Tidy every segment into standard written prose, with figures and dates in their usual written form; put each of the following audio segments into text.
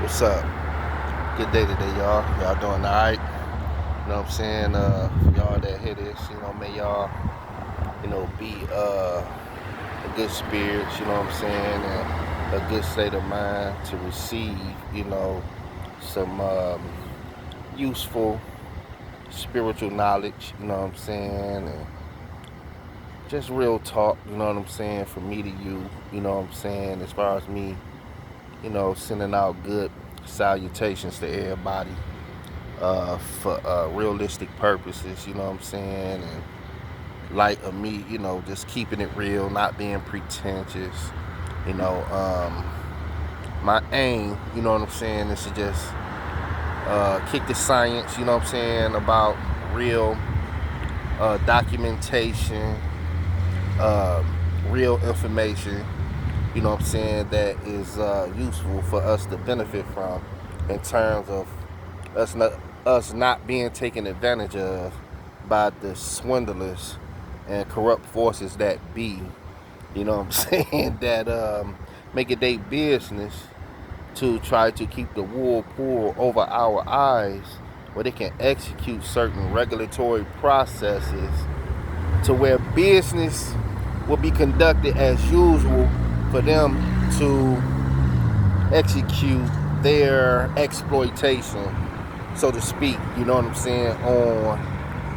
What's up? Good day today, y'all. Y'all doing alright? You know what I'm saying? For y'all that hear this, may y'all, be a good spirit, you know what I'm saying, and a good state of mind to receive, some useful spiritual knowledge, you know what I'm saying, and just real talk, you know what I'm saying, from me to you, you know what I'm saying, as far as me, sending out good salutations to everybody for realistic purposes, you know what I'm saying? And light of me, just keeping it real, not being pretentious. You know, um, my aim, you know what I'm saying, is to just kick the science, you know what I'm saying, about real documentation, uh, real information, you know what I'm saying, that is useful for us to benefit from in terms of us not, us not being taken advantage of by the swindlers and corrupt forces that be, you know what I'm saying, that make it their business to try to keep the wool pulled over our eyes where they can execute certain regulatory processes to where business will be conducted as usual for them to execute their exploitation, so to speak, you know what I'm saying, on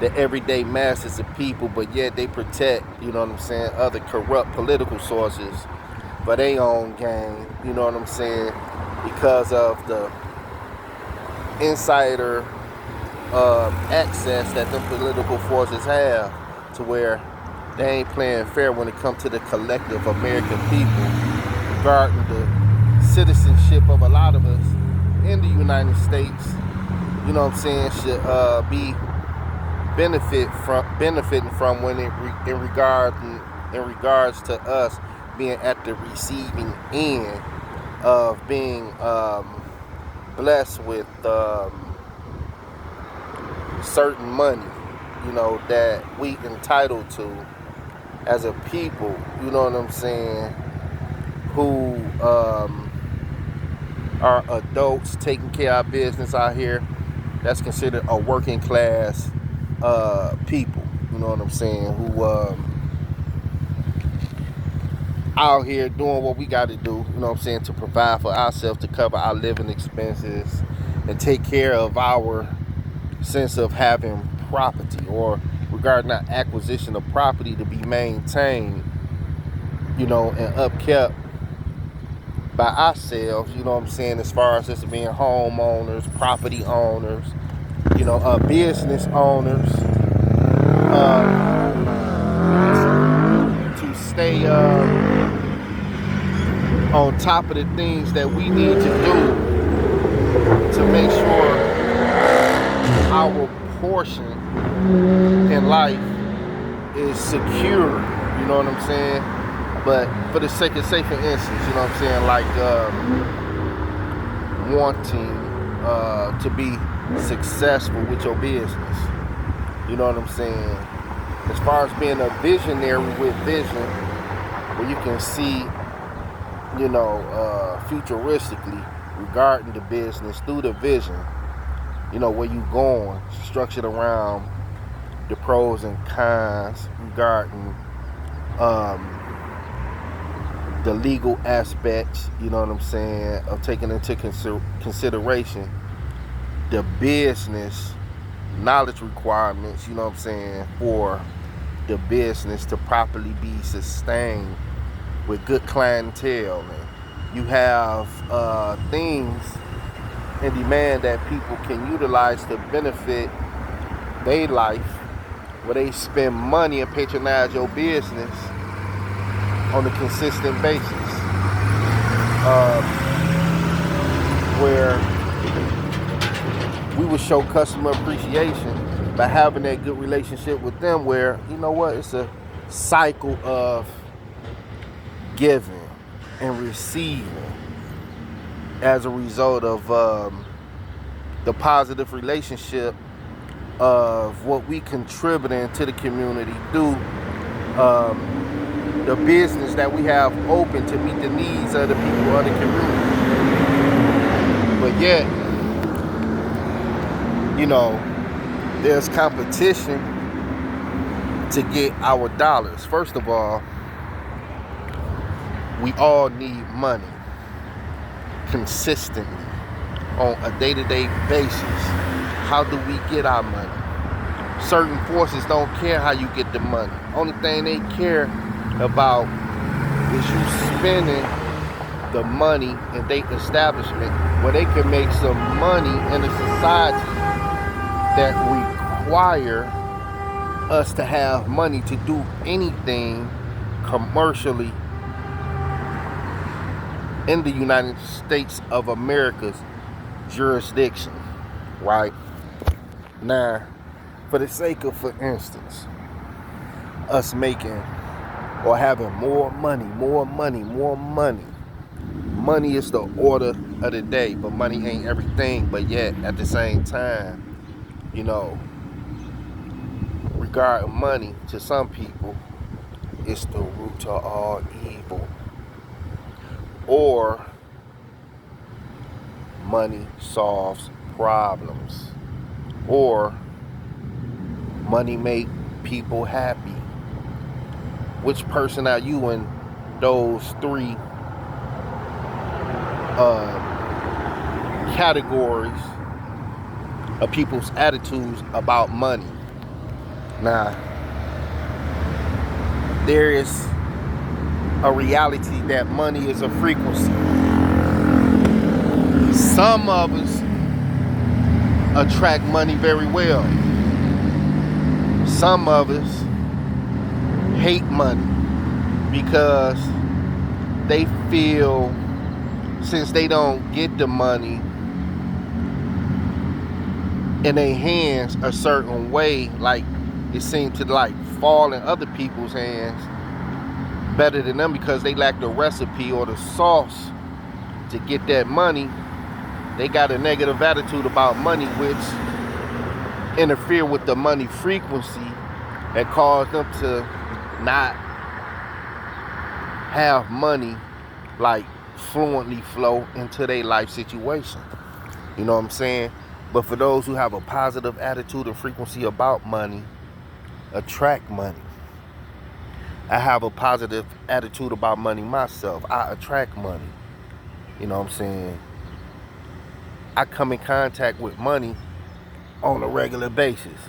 the everyday masses of people, but yet they protect, you know what I'm saying, other corrupt political sources for their own gain, you know what I'm saying, because of the insider access that the political forces have to where they ain't playing fair when it comes to the collective American people regarding the citizenship of a lot of us in the United States, you know what I'm saying, should be benefiting from when in regards to us being at the receiving end of being blessed with certain money, that we entitled to as a people, you know what I'm saying, who are adults taking care of business out here. That's considered a working class people, you know what I'm saying, who out here doing what we got to do, you know what I'm saying, to provide for ourselves, to cover our living expenses, and take care of our sense of having property, or regarding our acquisition of property to be maintained, and upkept by ourselves, you know what I'm saying, as far as just being homeowners, property owners, business owners, to stay on top of the things that we need to do to make sure our portion in life is secure, you know what I'm saying? But for the sake of safer instance, you know what I'm saying, like wanting to be successful with your business, you know what I'm saying? As far as being a visionary with vision, where you can see, futuristically regarding the business through the vision, where you going, structured around the pros and cons regarding um, the legal aspects, you know what I'm saying, of taking into consideration the business knowledge requirements, you know what I'm saying, for the business to properly be sustained with good clientele. And you have things in demand that people can utilize to benefit their life, where they spend money and patronize your business on a consistent basis, where we would show customer appreciation by having that good relationship with them, where, it's a cycle of giving and receiving as a result of the positive relationship of what we contributing to the community through the business that we have open to meet the needs of the people of the community. yet, you know, there's competition to get our dollars. First of all, we all need money consistently on a day-to-day basis. How do we get our money? Certain forces don't care how you get the money. Only thing they care about is you spending the money in their establishment where they can make some money in a society that require us to have money to do anything commercially in the United States of America's jurisdiction, right? Now, for the sake of, for instance, us making or having more money. Money is the order of the day, but money ain't everything. But yet, at the same time, you know, regarding money to some people, it's the root to all evil. Or money solves problems. Or money make people happy. Which person are you in those three categories of people's attitudes about money? Now, there is a reality that money is a frequency. Some of us attract money very well. Some of us hate money because they feel since they don't get the money in their hands a certain way, like it seems to like fall in other people's hands better than them because they lack the recipe or the sauce to get that money. They got a negative attitude about money, which interfere with the money frequency and cause them to not have money like fluently flow into their life situation. You know what I'm saying? But for those who have a positive attitude and frequency about money, attract money. I have a positive attitude about money myself. I attract money. You know what I'm saying? I come in contact with money on a regular basis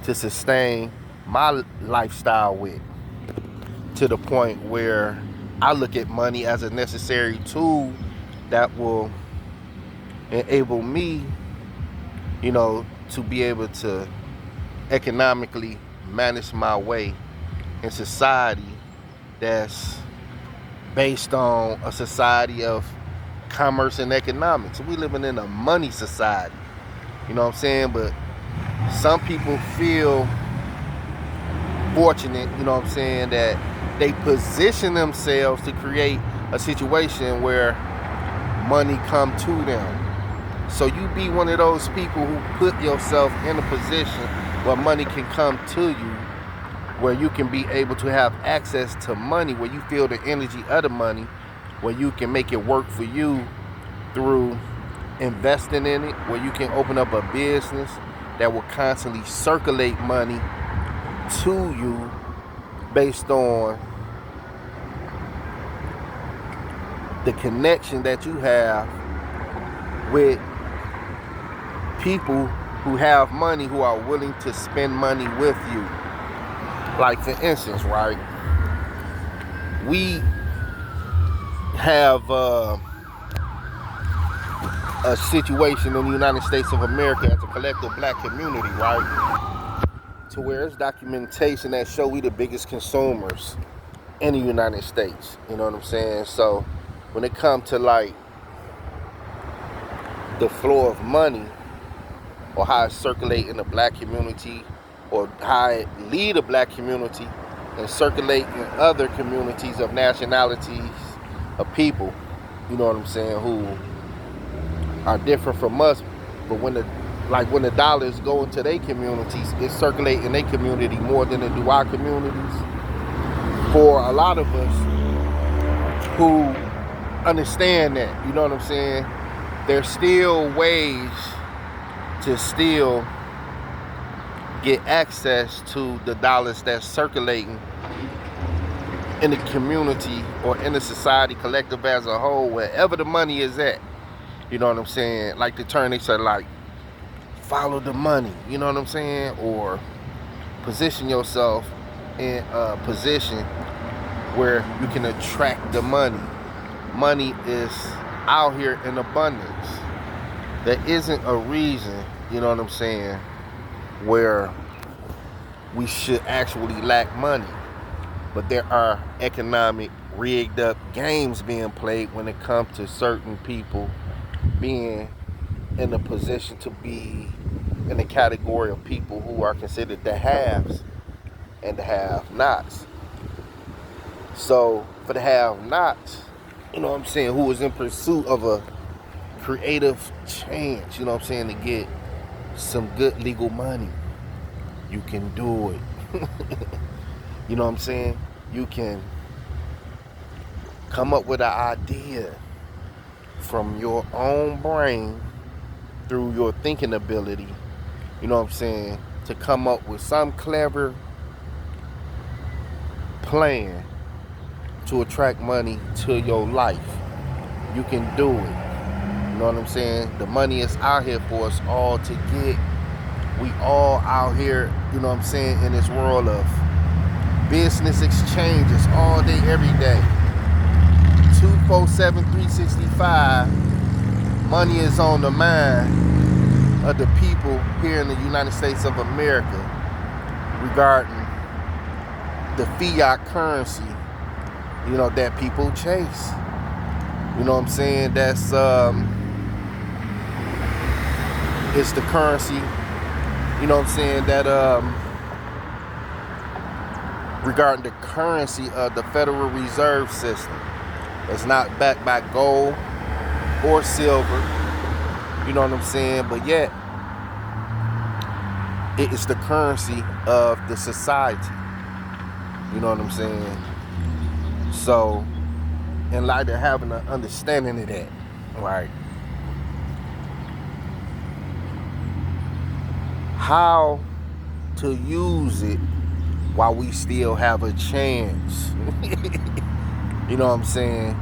to sustain my lifestyle with, to the point where I look at money as a necessary tool that will enable me, you know, to be able to economically manage my way in society that's based on a society of commerce and economics. We living in a money society, you know what I'm saying? But some people feel fortunate, you know what I'm saying, that they position themselves to create a situation where money come to them. So you be one of those people who put yourself in a position where money can come to you, where you can be able to have access to money, where you feel the energy of the money, where you can make it work for you through investing in it, where you can open up a business that will constantly circulate money to you based on the connection that you have with people who have money, who are willing to spend money with you. Like, for instance, right, we have a situation in the United States of America as a collective black community, right, to where it's documentation that show we the biggest consumers in the United States. You know what I'm saying? So when it comes to like the flow of money, or how it circulate in the black community, or how it lead a black community and circulate in other communities of nationalities of people, you know what I'm saying, who are different from us, but when the dollars go into their communities, it circulate in their community more than it do our communities. For a lot of us who understand that, you know what I'm saying, there's still ways to still get access to the dollars that's circulating in the community or in the society collective as a whole, wherever the money is at. You know what I'm saying? Like the term they say, like, follow the money. You know what I'm saying? Or position yourself in a position where you can attract the money. Money is out here in abundance. There isn't a reason, you know what I'm saying, where we should actually lack money. But there are economic rigged up games being played when it comes to certain people being in a position to be in the category of people who are considered the haves and the have-nots. So for the have-nots, you know what I'm saying, who is in pursuit of a creative chance, you know what I'm saying, to get some good legal money, you can do it. You know what I'm saying? You can come up with an idea from your own brain through your thinking ability, you know what I'm saying, to come up with some clever plan to attract money to your life. You can do it. You know what I'm saying? The money is out here for us all to get. We all out here, you know what I'm saying, in this world of business exchanges all day, every day. 247, 365. Money is on the mind of the people here in the United States of America regarding the fiat currency, you know, that people chase. You know what I'm saying? That's it's the currency, you know what I'm saying, that regarding the currency of the Federal Reserve System. It's not backed by gold or silver, you know what I'm saying, but yet it is the currency of the society, you know what I'm saying. So in light of having an understanding of that, right, how to use it while we still have a chance. You know what I'm saying?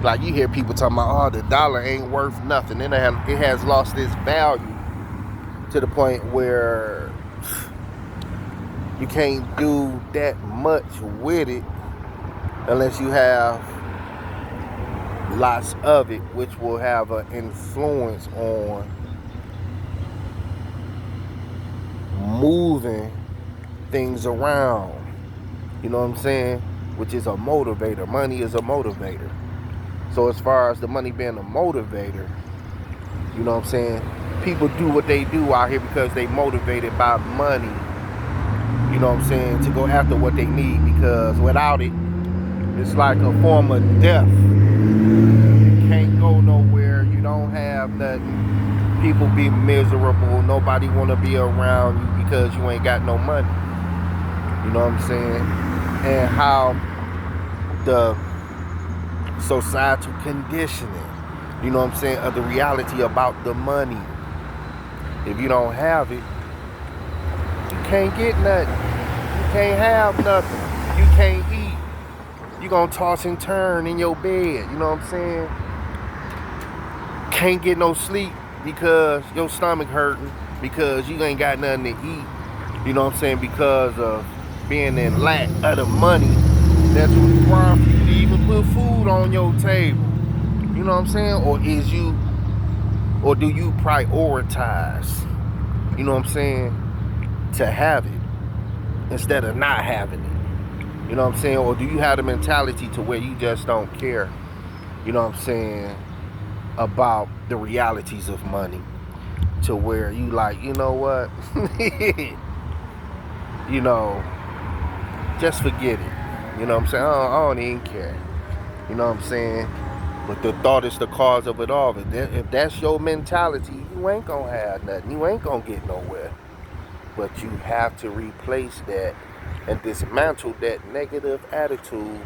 Like, you hear people talking about, oh, the dollar ain't worth nothing. It has lost its value to the point where you can't do that much with it unless you have lots of it, which will have an influence on moving things around. You know what I'm saying? Which is a motivator. Money is a motivator. So as far as the money being a motivator, you know what I'm saying, people do what they do out here because they motivated by money, you know what I'm saying, to go after what they need, because without it, it's like a form of death. You can't go nowhere, you don't have nothing, people be miserable, nobody want to be around you because you ain't got no money, you know what I'm saying. And how the societal conditioning, you know what I'm saying, of the reality about the money. If you don't have it, you can't get nothing. You can't have nothing. You can't eat. You gonna toss and turn in your bed, you know what I'm saying? Can't get no sleep because your stomach hurting, because you ain't got nothing to eat, you know what I'm saying, because of being in lack of the money that's required for you to even put food on your table. You know what I'm saying? Or do you prioritize, you know what I'm saying, to have it instead of not having it? You know what I'm saying? Or do you have the mentality to where you just don't care, you know what I'm saying, about the realities of money, to where you like, you know what, you know, just forget it. You know what I'm saying? I don't even care. You know what I'm saying? But the thought is the cause of it all. If that's your mentality, you ain't gonna have nothing. You ain't gonna get nowhere. But you have to replace that and dismantle that negative attitude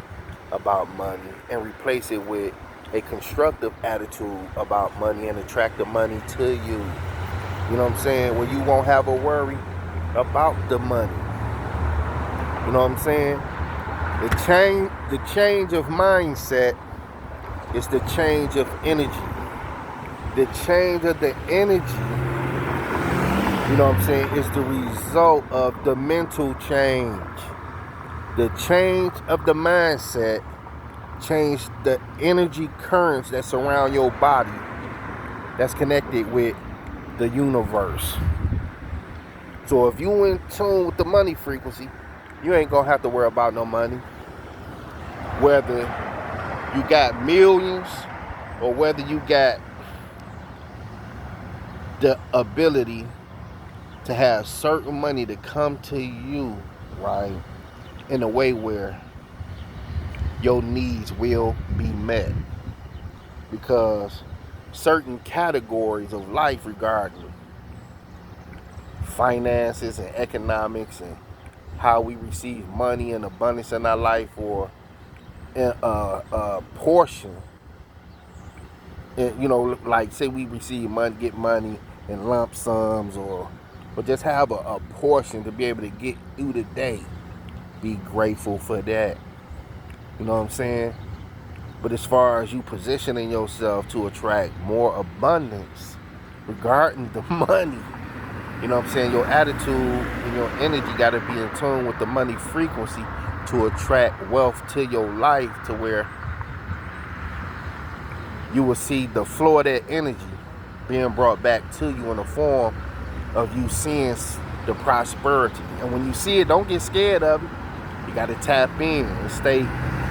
about money and replace it with a constructive attitude about money and attract the money to you. You know what I'm saying? Where you won't have a worry about the money. You know what I'm saying? The change of mindset is the change of energy. The change of the energy, you know what I'm saying, is the result of the mental change. The change of the mindset change the energy currents that surround your body that's connected with the universe. So if you in tune with the money frequency, you ain't gonna have to worry about no money. Whether you got millions or whether you got the ability to have certain money to come to you, right, in a way where your needs will be met. Because certain categories of life regarding finances and economics and how we receive money and abundance in our life, or a portion, you know, like say we receive money, get money in lump sums, or just have a portion to be able to get through the day. Be grateful for that. You know what I'm saying? But as far as you positioning yourself to attract more abundance regarding the money, you know what I'm saying, your attitude and your energy got to be in tune with the money frequency to attract wealth to your life, to where you will see the flow of that energy being brought back to you in the form of you seeing the prosperity. And when you see it, don't get scared of it. You got to tap in and stay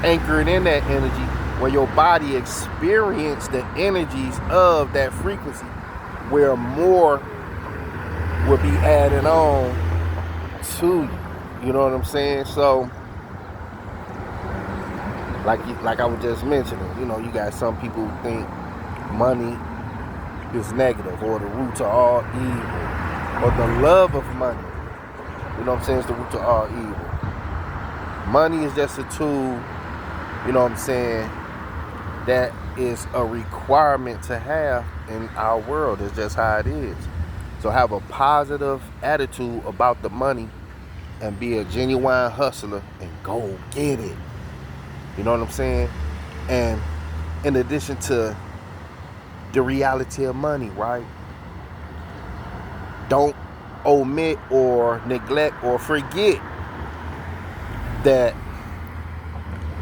anchored in that energy, where your body experience the energies of that frequency, where more will be added on to you. You know what I'm saying? So, like I was just mentioning, you know, you got some people who think money is negative, or the root to all evil, or the love of money, you know what I'm saying, is the root to all evil. Money is just a tool, you know what I'm saying, that is a requirement to have in our world. It's just how it is. So have a positive attitude about the money and be a genuine hustler and go get it. You know what I'm saying? And in addition to the reality of money, right? Don't omit or neglect or forget that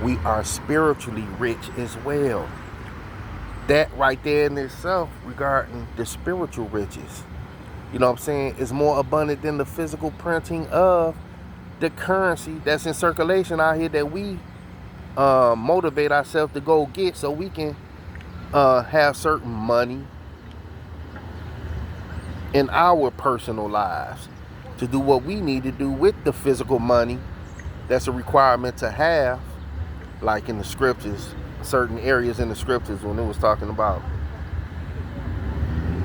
we are spiritually rich as well. That right there in itself, regarding the spiritual riches, you know what I'm saying, is more abundant than the physical printing of the currency that's in circulation out here, that we motivate ourselves to go get, so we can have certain money in our personal lives to do what we need to do with the physical money that's a requirement to have. Like in the scriptures, certain areas in the scriptures, when it was talking about,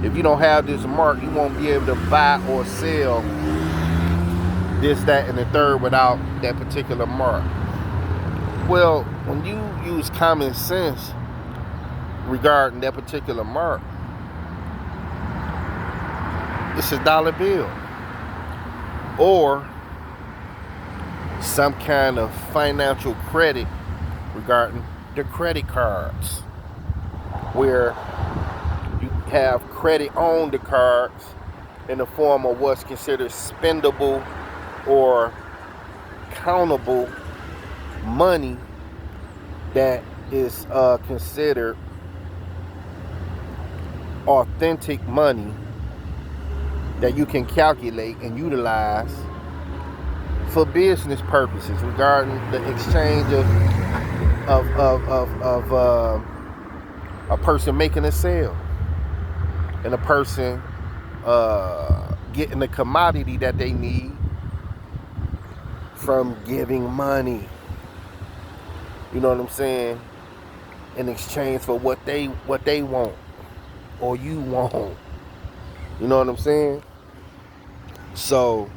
if you don't have this mark, you won't be able to buy or sell this, that, and the third without that particular mark. Well, when you use common sense regarding that particular mark, it's a dollar bill or some kind of financial credit regarding the credit cards, where you have credit on the cards in the form of what's considered spendable or countable money that is considered authentic money that you can calculate and utilize for business purposes, regarding the exchange of a person making a sale and a person getting the commodity that they need from giving money. You know what I'm saying? In exchange for what they want or you want. You know what I'm saying? So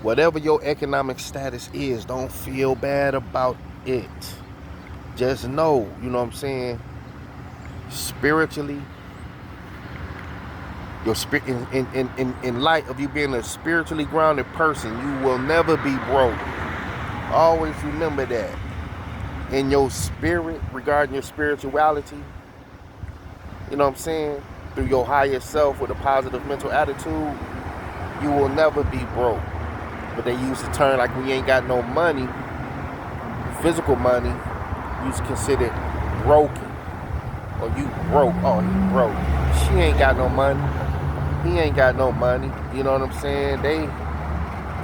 whatever your economic status is, don't feel bad about it. just know, you know what I'm saying, spiritually, your spirit in light of you being a spiritually grounded person, you will never be broke. Always remember that. In your spirit, regarding your spirituality, you know what I'm saying, through your higher self with a positive mental attitude, you will never be broke. But they use the term like when you ain't got no money, physical money, you's considered broken. Or you broke. Oh, he broke. She ain't got no money. He ain't got no money. You know what I'm saying? They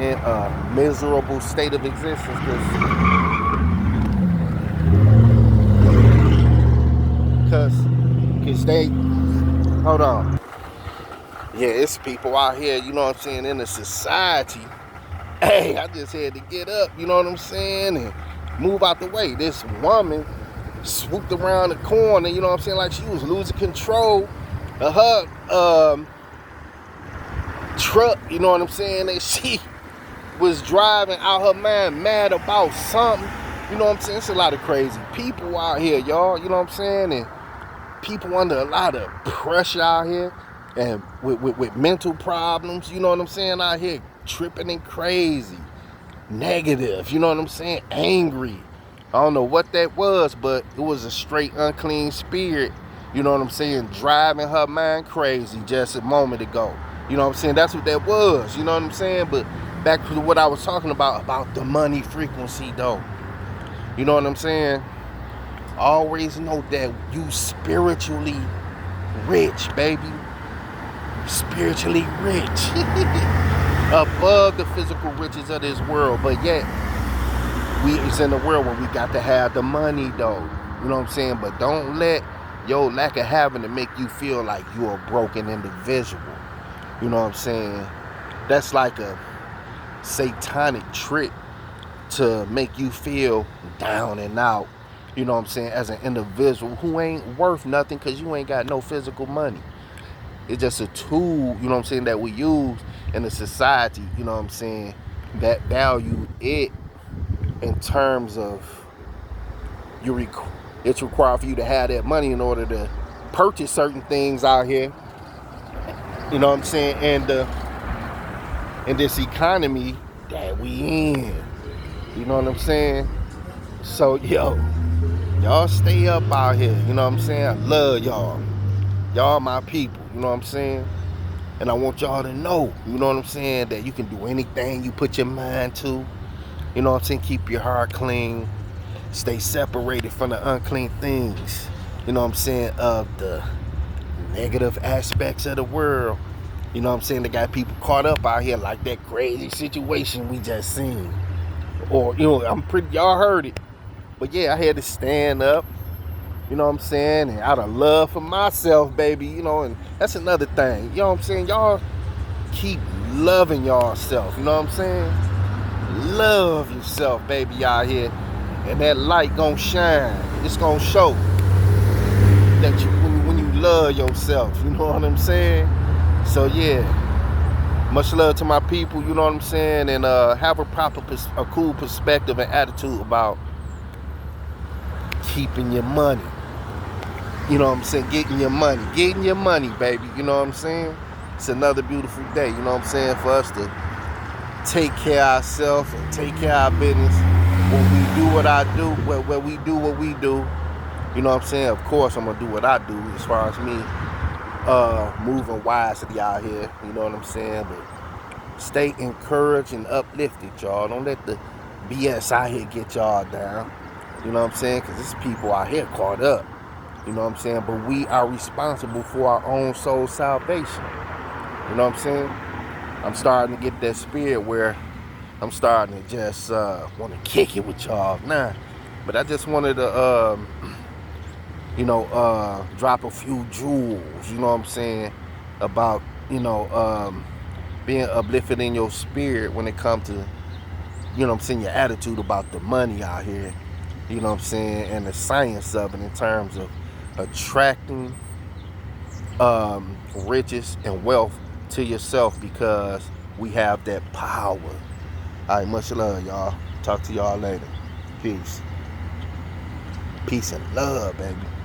in a miserable state of existence because they, hold on. Yeah, it's people out here, you know what I'm saying, in the society. Hey, I just had to get up, you know what I'm saying, and move out the way. This woman swooped around the corner, you know what I'm saying, like she was losing control of her truck, you know what I'm saying, and she was driving out her mind, mad about something, you know what I'm saying. It's a lot of crazy people out here, y'all, you know what I'm saying, and people under a lot of pressure out here, and with mental problems, you know what I'm saying, out here tripping and crazy, negative, you know what I'm saying, angry. I don't know what that was, but it was a straight unclean spirit, you know what I'm saying, driving her mind crazy just a moment ago. You know what I'm saying? That's what that was, you know what I'm saying? But back to what I was talking about the money frequency though. You know what I'm saying? Always know that you spiritually rich, baby. Spiritually rich. Above the physical riches of this world. But yet, we is in a world where we got to have the money though. You know what I'm saying? But don't let your lack of having to make you feel like you're a broken individual. You know what I'm saying? That's like a satanic trick to make you feel down and out. You know what I'm saying? As an individual who ain't worth nothing because you ain't got no physical money. It's just a tool, you know what I'm saying, that we use in the society, you know what I'm saying, that value it in terms of it's required for you to have that money in order to purchase certain things out here. You know what I'm saying? And in this economy that we in. You know what I'm saying? So, y'all stay up out here. You know what I'm saying? I love y'all. Y'all my people. You know what I'm saying? And I want y'all to know, you know what I'm saying, that you can do anything you put your mind to. You know what I'm saying? Keep your heart clean. Stay separated from the unclean things. You know what I'm saying? Of the negative aspects of the world. You know what I'm saying? They got people caught up out here like that crazy situation we just seen. Or, y'all heard it. But yeah, I had to stand up. You know what I'm saying? And out of love for myself, baby. And that's another thing. You know what I'm saying? Y'all keep loving yourself. You know what I'm saying? Love yourself, baby, out here. And that light gonna shine. It's gonna show that when you love yourself. You know what I'm saying? So yeah, much love to my people, you know what I'm saying, and have a cool perspective and attitude about keeping your money. You know what I'm saying, getting your money, baby. You know what I'm saying? It's another beautiful day. You know what I'm saying, for us to take care of ourselves and take care of our business. When we do what I do, where we do what we do. You know what I'm saying? Of course, I'm gonna do what I do as far as me. Moving wisely out here, you know what I'm saying, but stay encouraged and uplifted, y'all. Don't let the BS out here get y'all down, you know what I'm saying, because there's people out here caught up, you know what I'm saying, but we are responsible for our own soul salvation, you know what I'm saying. I'm starting to get that spirit where I'm starting to just want to kick it with y'all now, but I just wanted to drop a few jewels, you know what I'm saying, about, being uplifted in your spirit when it comes to, you know what I'm saying, your attitude about the money out here, you know what I'm saying, and the science of it in terms of attracting riches and wealth to yourself, because we have that power. All right, much love, y'all. Talk to y'all later. Peace. Peace and love, baby.